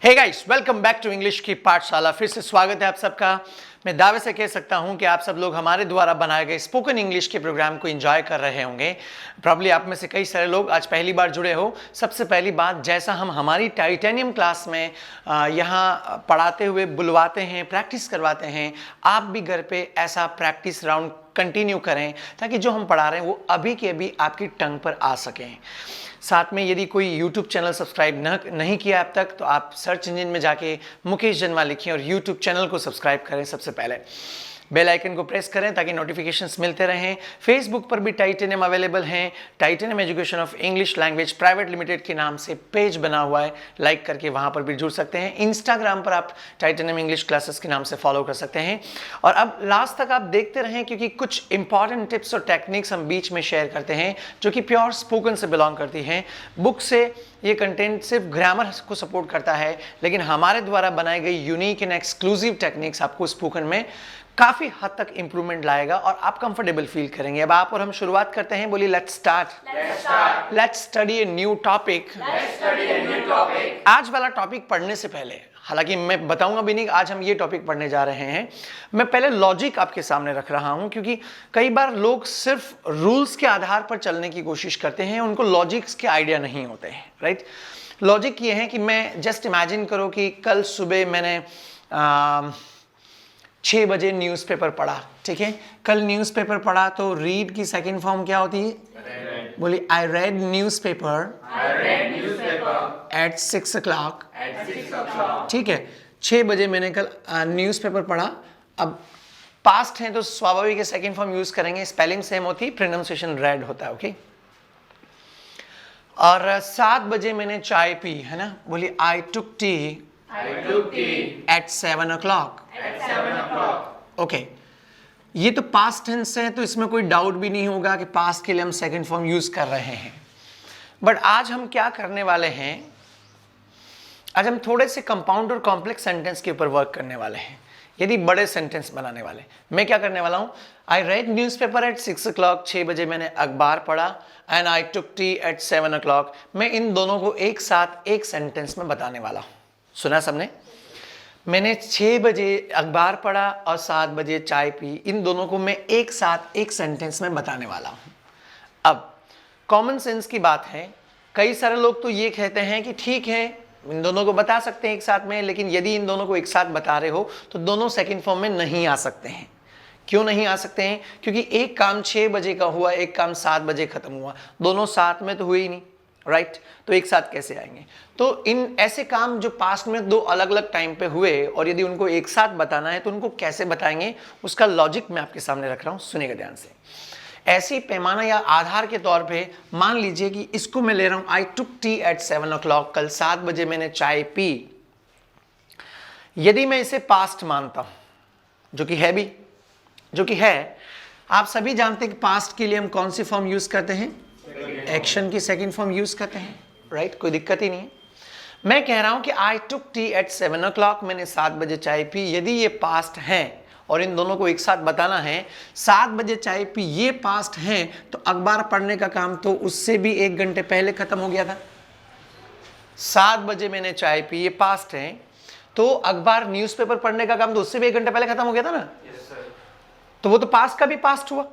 Hey guys, welcome back to English की पाठशाला। फिर से स्वागत है आप सबका। मैं दावे से कह सकता हूं कि आप सब लोग हमारे द्वारा बनाए गए स्पोकन इंग्लिश के प्रोग्राम को एंजॉय कर रहे होंगे। प्रॉब्ली आप में से कई सारे लोग आज पहली बार जुड़े हो। सबसे पहली बात, जैसा हम हमारी टाइटेनियम क्लास में यहाँ पढ़ाते हुए बुलवाते हैं, प्रैक्टिस करवाते हैं, आप भी घर पे ऐसा प्रैक्टिस राउंड कंटिन्यू करें ताकि जो हम पढ़ा रहे हैं वो अभी के अभी आपकी टंग पर आ सकें। साथ में यदि कोई यूट्यूब चैनल सब्सक्राइब नहीं किया अब तक तो आप सर्च इंजन में जाके मुकेश जन्मा लिखें और यूट्यूब चैनल को सब्सक्राइब करें। सबसे पहले बेल आइकन को प्रेस करें ताकि नोटिफिकेशंस मिलते रहें। फेसबुक पर भी टाइटेनियम अवेलेबल हैं। Titanium education of English language private limited के नाम से पेज बना हुआ है, लाइक करके वहां पर भी जुड़ सकते हैं। इंस्टाग्राम पर आप टाइटेनियम इंग्लिश क्लासेस के नाम से फॉलो कर सकते हैं। और अब लास्ट तक आप देखते रहें क्योंकि कुछ इंपॉर्टेंट टिप्स और टेक्निक्स हम बीच में शेयर करते हैं जो कि प्योर स्पोकन से बिलोंग करती हैं। बुक से ये कंटेंट सिर्फ ग्रामर को सपोर्ट करता है, लेकिन हमारे द्वारा बनाई गई यूनिक एंड एक्सक्लूसिव टेक्निक्स आपको स्पोकन में काफी हद तक इंप्रूवमेंट लाएगा और आप कंफर्टेबल फील करेंगे। अब आप और हम शुरुआत करते हैं। बोलिए let's start. Let's study a new topic. आज वाला टॉपिक पढ़ने से पहले, हालांकि मैं बताऊंगा भी नहीं आज हम ये टॉपिक पढ़ने जा रहे हैं, मैं पहले लॉजिक आपके सामने रख रहा हूं क्योंकि कई बार लोग सिर्फ रूल्स के आधार पर चलने की कोशिश करते हैं, उनको लॉजिक्स के आइडिया नहीं होते हैं। राइट, लॉजिक ये है कि मैं जस्ट इमेजिन करो कि कल सुबह मैंने 6 बजे न्यूज़पेपर पढ़ा। ठीक है, कल न्यूज़पेपर पढ़ा तो रीड की सेकंड फॉर्म क्या होती है? बोलिए I read newspaper eight 6 o'clock। ठीक है, 6 बजे मैंने कल न्यूज़पेपर पढ़ा। अब पास्ट है तो स्वाभाविक है सेकंड फॉर्म यूज करेंगे। स्पेलिंग सेम होती है, प्रोनाउंसिएशन रेड होता है। ओके, और 7 बजे मैंने चाय पी, है ना? बोलिए आई took tea at 7 o'clock। Okay, ये तो पास्ट टेंस है तो इसमें कोई डाउट भी नहीं होगा कि पास्ट के लिए हम सेकंड फॉर्म यूज कर रहे हैं। बट आज हम क्या करने वाले हैं, आज हम थोड़े से कंपाउंड और कॉम्प्लेक्स सेंटेंस के ऊपर वर्क करने वाले हैं। यदि बड़े सेंटेंस बनाने वाले, मैं क्या करने वाला हूं, I read newspaper eight 6 o'clock, 6 बजे मैंने अखबार पढ़ा, and I took tea at 7 o'clock। मैं इन दोनों को एक साथ एक सेंटेंस में बताने वाला हूं। सुना सबने? मैंने 6 बजे अखबार पढ़ा और 7 बजे चाय पी, इन दोनों को मैं एक साथ एक सेंटेंस में बताने वाला हूं। अब कॉमन सेंस की बात है, कई सारे लोग तो ये कहते हैं कि ठीक है इन दोनों को बता सकते हैं एक साथ में, लेकिन यदि इन दोनों को एक साथ बता रहे हो तो दोनों सेकंड फॉर्म में नहीं आ सकते हैं। क्यों नहीं आ सकते हैं? क्योंकि एक काम 6 बजे का हुआ, एक काम 7 बजे खत्म हुआ, दोनों साथ में तो हुए ही नहीं। राइट, तो एक साथ कैसे आएंगे? तो इन ऐसे काम जो पास्ट में दो अलग अलग टाइम पे हुए और यदि उनको एक साथ बताना है तो उनको कैसे बताएंगे, उसका लॉजिक मैं आपके सामने रख रहा हूं, सुनिएगा ध्यान से। ऐसी पैमाना या आधार के तौर पे मान लीजिए कि इसको मैं ले रहा हूं, आई टुक टी एट 7 o'clock, कल 7 बजे मैंने चाय पी। यदि मैं इसे पास्ट मानता हूं, जो कि है, आप सभी जानते हैं कि पास्ट के लिए हम कौन सी फॉर्म यूज करते हैं? एक्शन की सेकंड फॉर्म यूज करते हैं। राइट, कोई दिक्कत ही नहीं है। मैं कह रहा हूं कि आई टुक टी एट 7 o'clock, मैंने 7 बजे चाय पी। यदि ये पास्ट है और इन दोनों को एक साथ बताना है, 7 बजे चाय पी ये पास्ट है, तो अखबार पढ़ने का काम तो उससे भी 1 घंटे पहले खत्म हो गया था। 7 बजे मैंने चाय पी ये पास्ट है, तो अखबार न्यूज़पेपर पढ़ने का काम तो उससे भी 1 घंटे पहले खत्म हो गया था ना। तो वो तो पास्ट का भी पास्ट हुआ।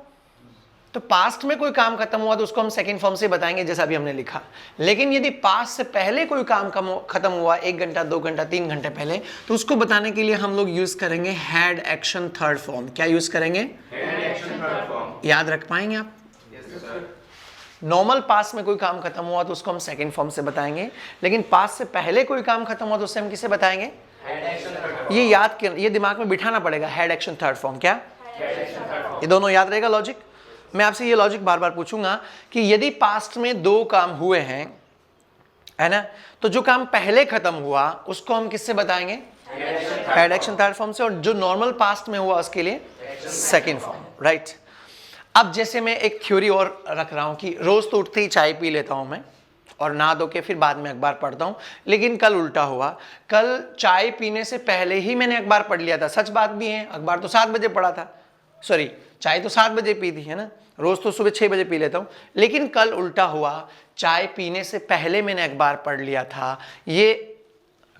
तो पास्ट में कोई काम खत्म हुआ तो उसको हम सेकंड फॉर्म से बताएंगे जैसा भी हमने लिखा। लेकिन यदि पास्ट से पहले कोई काम खत्म हुआ 1 घंटा 2 घंटा 3 घंटे पहले, तो उसको बताने के लिए हम लोग यूज करेंगे हैड एक्शन थर्ड फॉर्म। क्या यूज करेंगे? Had action third form. याद रख पाएंगे आप? नॉर्मल पास्ट में कोई काम खत्म हुआ तो उसको हम सेकंड फॉर्म से बताएंगे, लेकिन पास्ट से पहले कोई काम खत्म हुआ तो उससे हम किसे बताएंगे? ये याद कर, ये दिमाग में बिठाना पड़ेगा, हैड एक्शन थर्ड फॉर्म। क्या ये दोनों याद रहेगा लॉजिक? मैं आपसे ये लॉजिक बार बार पूछूंगा कि यदि पास्ट में 2 काम हुए हैं, है ना, तो जो काम पहले खत्म हुआ उसको हम किससे बताएंगे? हैड एक्शन थर्ड फॉर्म से। और जो नॉर्मल पास्ट में हुआ उसके लिए सेकंड फॉर्म। राइट, अब जैसे मैं एक थ्योरी और रख रहा हूं कि रोज तो उठते ही चाय पी लेता हूं मैं और नहा धो के फिर बाद में अखबार पढ़ता हूं, लेकिन कल उल्टा हुआ। कल चाय पीने से पहले ही मैंने अखबार पढ़ लिया था। सच बात भी है, अखबार तो 7 बजे पढ़ा था, सॉरी चाय तो 7 बजे पी थी, है ना। रोज तो सुबह 6 बजे पी लेता हूं, लेकिन कल उल्टा हुआ, चाय पीने से पहले मैंने अखबार पढ़ लिया था। ये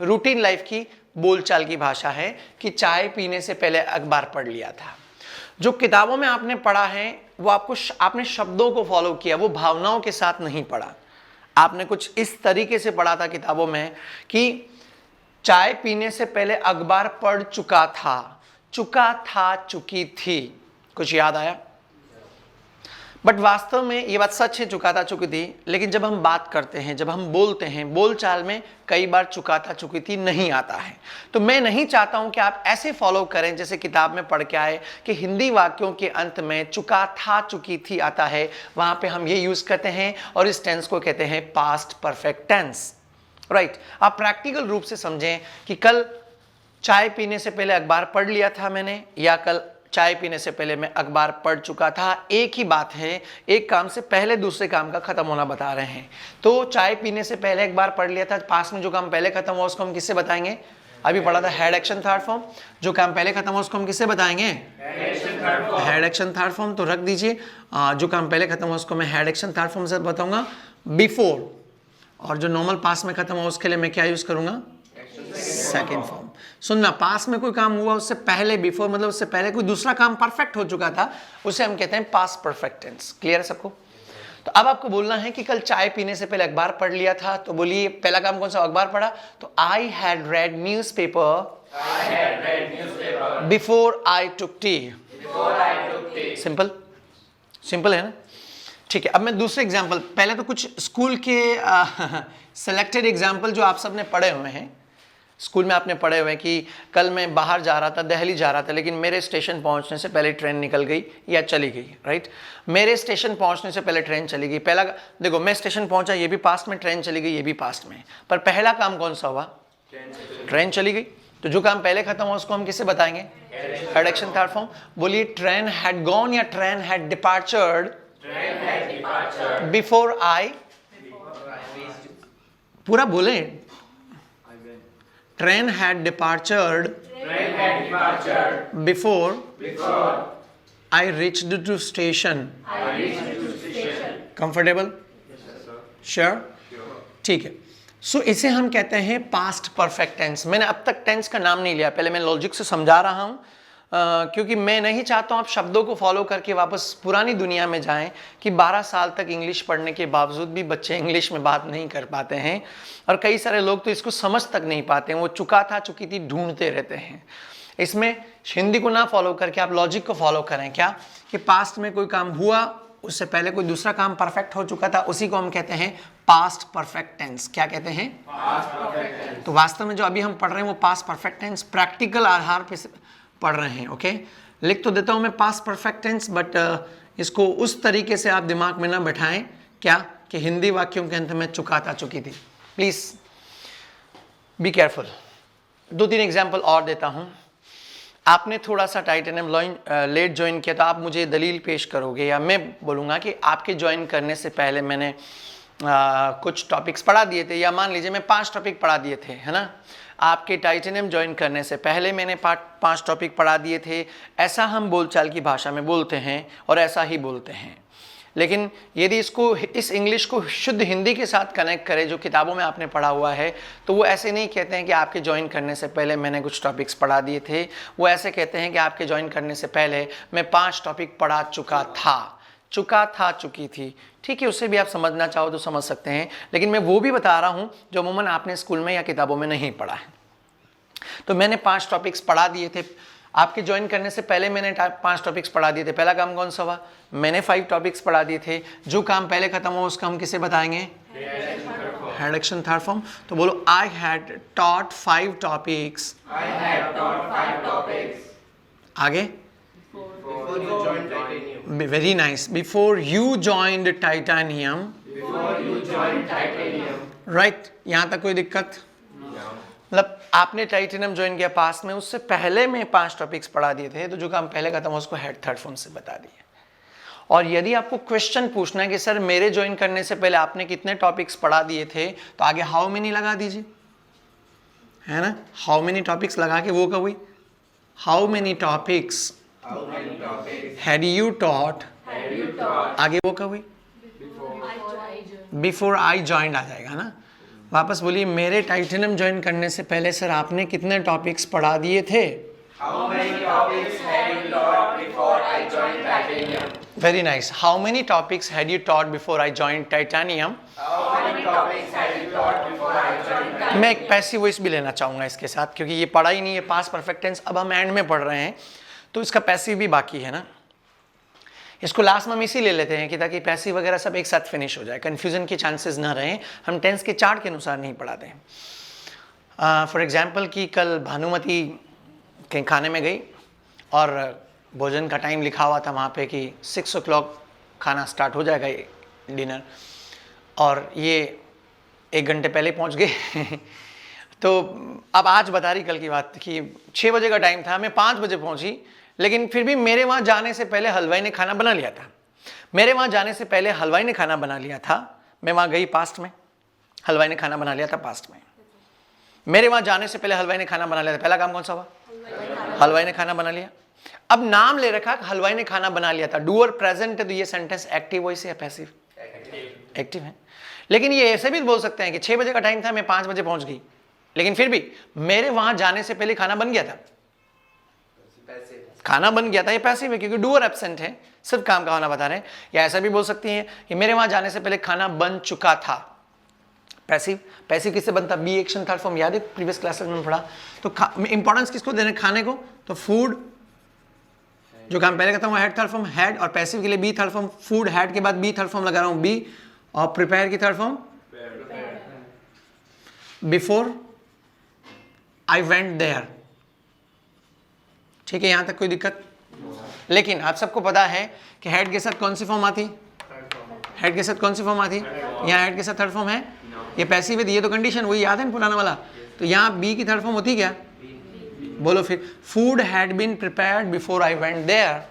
रूटीन लाइफ की बोलचाल की भाषा है कि चाय पीने से पहले अखबार पढ़ लिया था। जो किताबों में आपने पढ़ा है वो आपने शब्दों को फॉलो किया, वो भावनाओं के साथ नहीं पढ़ा। आपने कुछ इस तरीके से पढ़ा था किताबों में कि चाय पीने से पहले अखबार पढ़ चुका था, चुकी थी। कुछ याद आया? बट वास्तव में ये बात सच है, चुका था चुकी थी, लेकिन जब हम बात करते हैं, जब हम बोलते हैं, बोलचाल में कई बार चुका था चुकी थी नहीं आता है। तो मैं नहीं चाहता हूं कि आप ऐसे फॉलो करें जैसे किताब में पढ़ के आए कि हिंदी वाक्यों के अंत में चुका था चुकी थी आता है, वहां पे हम ये यूज करते हैं और इस टेंस को कहते हैं पास्ट परफेक्ट टेंस। राइट, आप प्रैक्टिकल रूप से समझें कि कल चाय पीने से पहले अखबार पढ़ लिया था मैंने, या कल चाय पीने से पहले मैं अखबार पढ़ चुका था। एक ही बात है, एक काम से पहले दूसरे काम का खत्म होना बता रहे हैं। तो चाय पीने से पहले अखबार पढ़ लिया था, पास में जो काम पहले खत्म हुआ उसको हम किससे बताएंगे? अभी पढ़ा था हेड एक्शन थर्ड फॉर्म। जो काम पहले खत्म हुआ उसको हम किससे बताएंगे? Head action third form. तो रख दीजिए, जो काम पहले खत्म हुआ उसको मैं हेड एक्शन थर्ड फॉर्म से बताऊंगा, बिफोर। और जो नॉर्मल पास में खत्म हुआ उसके लिए मैं क्या यूज करूंगा? Second form. सुनना, पास में कोई काम हुआ उससे पहले, बिफोर मतलब उससे पहले कोई दूसरा काम परफेक्ट हो चुका था, उसे हम कहते हैं पास्ट परफेक्ट टेंस। क्लियर है सबको? तो अब आपको बोलना है कि कल चाय पीने से पहले अखबार पढ़ लिया था, तो बोलिए पहला काम कौन सा? अखबार पढ़ा। तो I had read newspaper before I took T. Simple, simple है ना? ठीक है, अब मैं दूसरे एग्जाम्पल, पहले तो कुछ स्कूल के सिलेक्टेड एग्जाम्पल जो आप सबने पढ़े हुए हैं, स्कूल में आपने पढ़े हुए हैं कि कल मैं बाहर जा रहा था, दिल्ली जा रहा था, लेकिन मेरे स्टेशन पहुंचने से पहले ट्रेन निकल गई या चली गई। राइट, मेरे स्टेशन पहुंचने से पहले ट्रेन चली गई। पहला देखो, मैं स्टेशन पहुंचा, ये भी पास्ट में, ट्रेन चली गई, ये भी पास्ट में, पर पहला काम कौन सा हुआ? ट्रेन चली गई। तो जो काम पहले खत्म हुआ उसको हम किससे बताएंगे? Head action third form. बोलिए ट्रेन हैड गॉन या train had departed before I. पूरा बोले, train had departed before I reached to station. Comfortable? Sure? ठीक है। सो इसे हम कहते हैं पास्ट परफेक्ट टेंस। मैंने अब तक टेंस का नाम नहीं लिया, पहले मैं लॉजिक से समझा रहा हूं, क्योंकि मैं नहीं चाहता हूं आप शब्दों को फॉलो करके वापस पुरानी दुनिया में जाएं कि 12 साल तक इंग्लिश पढ़ने के बावजूद भी बच्चे इंग्लिश में बात नहीं कर पाते हैं, और कई सारे लोग तो इसको समझ तक नहीं पाते हैं, वो चुका था चुकी थी ढूंढते रहते हैं। इसमें हिंदी को ना फॉलो करके आप लॉजिक को फॉलो करें। क्या? कि पास्ट में कोई काम हुआ, उससे पहले कोई दूसरा काम परफेक्ट हो चुका था, उसी को हम कहते हैं पास्ट परफेक्ट टेंस। क्या कहते हैं? Past perfect tense. तो वास्तव में जो अभी हम पढ़ रहे हैं वो पास्ट परफेक्ट टेंस प्रैक्टिकल आधार पे पढ़ रहे हैं। ओके, लिख तो देता हूं मैं पास्ट परफेक्ट टेंस, बट इसको उस तरीके से आप दिमाग में ना बैठाएं क्या कि हिंदी वाक्यों के अंत में चुका था चुकी थी। Please be careful. 2-3 एग्जाम्पल और देता हूं। आपने थोड़ा सा टाइटेनियम लेट ज्वाइन किया तो आप मुझे दलील पेश करोगे, या मैं बोलूँगा कि आपके ज्वाइन करने से पहले मैंने कुछ टॉपिक्स पढ़ा दिए थे, या मान लीजिए मैं 5 टॉपिक पढ़ा दिए थे, है ना? आपके टाइटेनियम ज्वाइन करने से पहले मैंने 5 टॉपिक पढ़ा दिए थे। ऐसा हम बोलचाल की भाषा में बोलते हैं और ऐसा ही बोलते हैं। लेकिन यदि इस इंग्लिश को शुद्ध हिंदी के साथ कनेक्ट करें जो किताबों में आपने पढ़ा हुआ है, तो वो ऐसे नहीं कहते हैं कि आपके ज्वाइन करने से पहले मैंने कुछ टॉपिक्स पढ़ा दिए थे। वो ऐसे कहते हैं कि आपके ज्वाइन करने से पहले मैं 5 टॉपिक पढ़ा चुका था चुकी थी। ठीक है, उससे भी आप समझना चाहो तो समझ सकते हैं, लेकिन मैं वो भी बता रहा हूँ जो अमूमन आपने स्कूल में या किताबों में नहीं पढ़ा है। तो मैंने 5 टॉपिक्स पढ़ा दिए थे। आपके ज्वाइन करने से पहले मैंने 5 टॉपिक्स पढ़ा दिए थे। पहला काम कौन सा हुआ? मैंने 5 टॉपिक्स पढ़ा दिए थे। जो काम पहले खत्म हुआ उसका हम किसे बताएंगे? Head action third form. तो बोलो आई हैड टॉट 5 टॉपिक्स। आगे? Very nice. Before you joined titanium. Right, यहां तक कोई दिक्कत? मतलब आपने टाइटेनियम ज्वाइन किया पास में, उससे पहले में 5 टॉपिक्स पढ़ा दिए थे, तो जो काम पहले खत्म हुआ उसको हेड थर्ड फॉर्म से बता दिए। और यदि आपको क्वेश्चन पूछना है कि सर मेरे ज्वाइन करने से पहले आपने कितने टॉपिक्स पढ़ा दिए थे, तो आगे हाउ मेनी लगा दीजिए, है ना? हाउ मेनी टॉपिक्स लगा के वो कब हुई? How many topics had you taught, आगे वो कब हुई? बिफोर आई ज्वाइंड आ जाएगा ना। वापस बोलिए, मेरे टाइटेनियम ज्वाइन करने से पहले सर आपने कितने टॉपिक्स पढ़ा दिए थे? How many topics had you taught before I joined Titanium? Very nice. How many topics had you taught before I joined Titanium? How many topics had you taught before I joined Titanium? मैं एक passive voice भी लेना चाहूँगा इसके साथ, क्योंकि ये पढ़ा ही नहीं है पास्ट परफेक्ट टेंस, अब हम एंड में पढ़ रहे हैं तो इसका पैसिव भी बाकी है ना। इसको लास्ट में हम इसी ले लेते हैं कि ताकि पैसिव वगैरह सब एक साथ फिनिश हो जाए, कन्फ्यूजन के चांसेस ना रहें, हम टेंस के चार्ट के अनुसार नहीं पढ़ाते हैं। फॉर एग्जाम्पल कि कल भानुमति कहीं खाने में गई और भोजन का टाइम लिखा हुआ था वहाँ पे कि 6 o'clock खाना स्टार्ट हो जाएगा डिनर, और ये 1 घंटे पहले पहुँच गए तो अब आज बता रही कल की बात कि 6 बजे का टाइम था, मैं 5 बजे पहुँची, लेकिन फिर भी मेरे वहाँ जाने से पहले हलवाई ने खाना बना लिया था। मेरे वहाँ जाने से पहले हलवाई ने खाना बना लिया था, मैं वहाँ गई पास्ट में, हलवाई ने खाना बना लिया था पास्ट में। मेरे वहाँ जाने से पहले हलवाई ने खाना बना लिया था, पहला काम कौन सा हुआ? हलवाई ने खाना बना लिया। अब नाम ले रखा हलवाई ने खाना बना लिया था, डूअर प्रेजेंट है तो ये सेंटेंस एक्टिव वॉइस है या पैसिव? एक्टिव है। लेकिन ये ऐसे भी बोल सकते हैं कि 6 बजे का टाइम था, मैं 5 बजे पहुंच गई, लेकिन फिर भी मेरे वहां जाने से पहले खाना बन गया था, खाना बन गया था, ये पैसिव है क्योंकि डूअर एब्सेंट है, सिर्फ काम का होना बता रहे हैं। या ऐसा भी बोल सकती हैं कि मेरे वहां जाने से पहले खाना बन चुका था, पैसिव। पैसिव किससे बनता? बी एक्शन थर्ड फॉर्म, याद है प्रीवियस क्लासेस में पढ़ा। तो इंपॉर्टेंस किसको देने? खाने को। तो फूड, जो काम पहले कहता हूँ हेड थर्ड फॉर्म हैड, और पैसिव के लिए be third form, food had के बाद बी थर्ड फॉर्म लगा रहा हूँ बी, और प्रिपेयर की third form before I went there. ठीक है, यहां तक कोई दिक्कत? लेकिन आप सबको पता है कि हेड के साथ कौन सी फॉर्म आती? हेड के साथ कौन सी फॉर्म आती? यहाँ हेड के साथ थर्ड फॉर्म है, ये पैसिव है, ये तो कंडीशन वही याद है पुराना वाला। तो यहाँ बी की थर्ड फॉर्म होती क्या? बोलो फिर। Food had been prepared before I went there.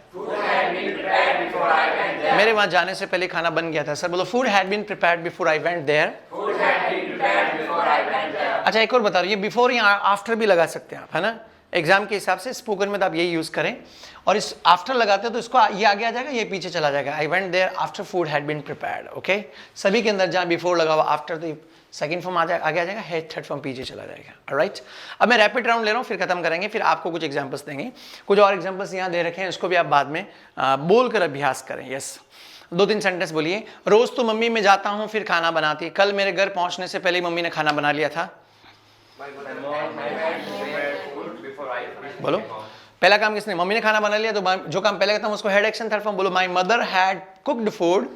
मेरे वहां जाने से पहले खाना बन गया था। सर बोलो, food had been prepared before I went there. अच्छा एक और बता रही है, बिफोर या आफ्टर भी लगा सकते हैं आप, है ना। एग्जाम के हिसाब से स्पोकन में तो आप यही यूज करें, और इस आफ्टर लगाते हो तो इसको ये आगे आ जाएगा, ये पीछे चला जाएगा। I went there after food had been prepared. Okay, सभी के अंदर जहाँ बिफोर लगा हुआ आफ्टर तो सेकंड फॉर्म आगे आ जाएगा, हेड थर्ड फॉर्म पीछे चला जाएगा। ऑलराइट, अब मैं रैपिड राउंड ले रहा हूँ, फिर खत्म करेंगे, फिर आपको कुछ एग्जांपल्स देंगे। कुछ और एग्जांपल्स यहाँ दे रखे हैं, उसको भी आप बाद में बोलकर अभ्यास करें। यस, 2-3 सेंटेंस बोलिए। रोज तो मम्मी में जाता हूँ फिर खाना बनाती, कल मेरे घर पहुँचने से पहले मम्मी ने खाना बना लिया था। बोलो, पहला काम किसने? मम्मी ने खाना बना लिया, तो जो काम पहले करता हूँ उसको हेड एक्शन थर्ड फॉर्म बोलो। My mother had cooked food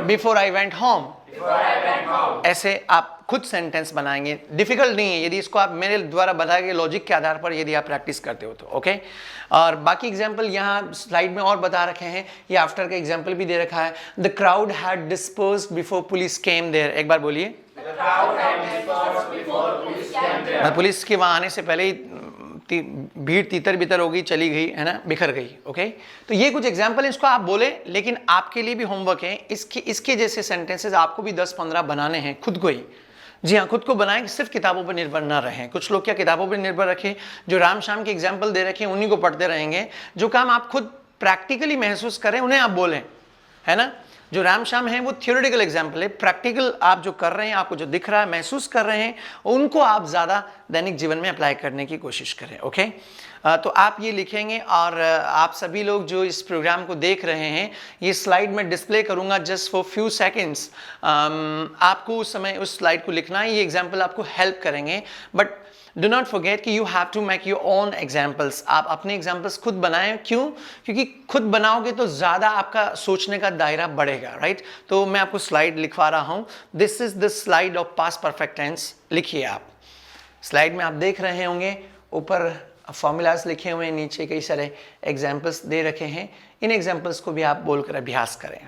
before I went home. ऐसे आप खुद सेंटेंस बनाएंगे, डिफिकल्ट नहीं है यदि इसको आप मेरे द्वारा बताए गए लॉजिक के आधार पर यदि आप प्रैक्टिस करते हो तो। ओके, और बाकी एग्जांपल यहाँ स्लाइड में और बता रखे हैं, ये आफ्टर का एग्जांपल भी दे रखा है। The crowd had dispersed before police came there. एक बार बोलिए, पुलिस के वहां आने से पहले ही भीड़ तीतर बितर हो गई, चली गई, है ना, बिखर गई। ओके, तो ये कुछ एग्जांपल है, इसको आप बोले, लेकिन आपके लिए भी होमवर्क है, इसके जैसे सेंटेंसेस आपको भी 10-15 बनाने हैं खुद को ही। जी हाँ, खुद को बनाएं, सिर्फ किताबों पर निर्भर ना रहें। कुछ लोग क्या किताबों पर निर्भर रखें, जो राम शाम के एग्जाम्पल दे रखे हैं उन्हीं को पढ़ते रहेंगे। जो काम आप खुद प्रैक्टिकली महसूस करें उन्हें आप बोलें, है ना। जो राम श्याम है वो थियोरेटिकल एग्जाम्पल है, प्रैक्टिकल आप जो कर रहे हैं, आपको जो दिख रहा है, महसूस कर रहे हैं, उनको आप ज़्यादा दैनिक जीवन में अप्लाई करने की कोशिश करें। ओके, तो आप ये लिखेंगे, और आप सभी लोग जो इस प्रोग्राम को देख रहे हैं, ये स्लाइड में डिस्प्ले करूंगा जस्ट फॉर फ्यू सेकेंड्स। आपको उस समय उस स्लाइड को लिखना है, ये एग्जाम्पल आपको हेल्प करेंगे, बट डू नॉट फॉरगेट कि you have to make your own examples. आप अपने एग्जाम्पल्स खुद बनाएं। क्यों? क्योंकि खुद बनाओगे तो ज़्यादा आपका सोचने का दायरा बढ़ेगा। राइट, तो मैं आपको स्लाइड लिखवा रहा हूँ। This is the slide of past perfect tense. लिखिए आप, स्लाइड में आप देख रहे होंगे, ऊपर फॉर्मूलाज लिखे हुए हैं, नीचे कई सारे एग्जाम्पल्स दे रखे हैं। इन एग्जाम्पल्स को भी आप बोलकर अभ्यास करें।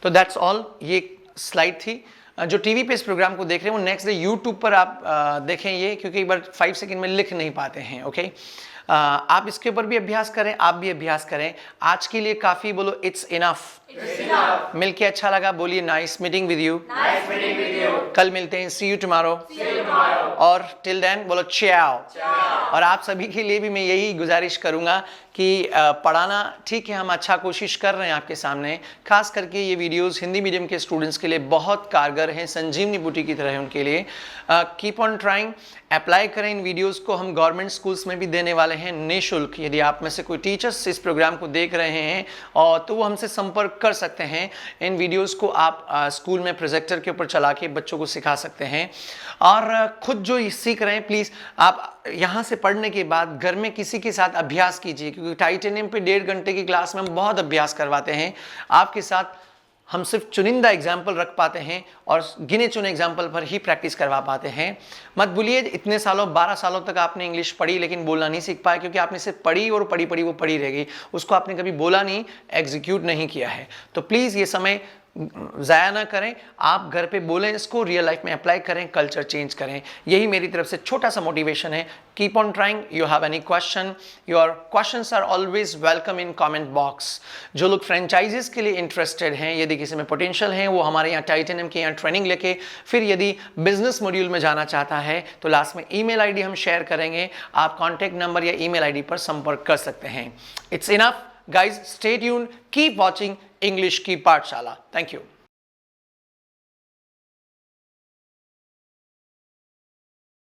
तो दैट्स ऑल, ये स्लाइड थी। जो टीवी पे इस प्रोग्राम को देख रहे हैं वो नेक्स्ट डे यूट्यूब पर आप देखें ये, क्योंकि एक बार 5 सेकंड में लिख नहीं पाते हैं। ओके, आप इसके ऊपर भी अभ्यास करें, आप भी अभ्यास करें। आज के लिए काफ़ी, बोलो इट्स इनफ। मिलके अच्छा लगा, बोलिए नाइस मीटिंग विद यू। कल मिलते हैं, सी यू टुमारो। और टिल देन बोलो चाओ। और आप सभी के लिए भी मैं यही गुजारिश करूंगा कि पढ़ाना ठीक है, हम अच्छा कोशिश कर रहे हैं आपके सामने, खास करके ये वीडियोस हिंदी मीडियम के स्टूडेंट्स के लिए बहुत कारगर कारगर हैं, संजीवनी बूटी की तरह है उनके लिए। कीप ऑन ट्राइंग, अप्लाई करें इन वीडियोस को, हम गवर्नमेंट स्कूल्स में भी देने वाले हैं निःशुल्क। यदि आप में से कोई टीचर्स इस प्रोग्राम को देख रहे हैं और तो वो हमसे संपर्क कर सकते हैं। इन वीडियोस को आप स्कूल में प्रोजेक्टर के ऊपर चला के बच्चों को सिखा सकते हैं। और खुद जो सीख रहे हैं प्लीज़ आप यहाँ से पढ़ने के बाद घर में किसी के साथ अभ्यास कीजिए, क्योंकि टाइटेनियम पे 1.5 घंटे की क्लास में हम बहुत अभ्यास करवाते हैं। आपके साथ हम सिर्फ चुनिंदा एग्जाम्पल रख पाते हैं और गिने चुने एग्जाम्पल पर ही प्रैक्टिस करवा पाते हैं। मत भूलिए, इतने सालों 12 सालों तक आपने इंग्लिश पढ़ी लेकिन बोलना नहीं सीख पाए, क्योंकि आपने सिर्फ पढ़ी और पढ़ी पढ़ी वो पढ़ी रह गई, उसको आपने कभी बोला नहीं, एग्जीक्यूट नहीं किया है। तो प्लीज़ ये समय ज़ाया ना करें, आप घर पे बोलें, इसको रियल लाइफ में अप्लाई करें, कल्चर चेंज करें। यही मेरी तरफ से छोटा सा मोटिवेशन है। Keep on trying. You have any question, your questions are always welcome in comment box. जो लोग फ्रेंचाइजीज के लिए इंटरेस्टेड हैं, यदि किसी में पोटेंशियल है, वो हमारे यहाँ टाइटेनियम के यहाँ ट्रेनिंग लेके फिर यदि बिजनेस मॉड्यूल में जाना चाहता है तो लास्ट में ईमेल आईडी हम शेयर करेंगे, आप कॉन्टैक्ट नंबर या ईमेल आईडी पर संपर्क कर सकते हैं। It's enough guys, stay tuned, keep watching English की पाठशाला। Thank you.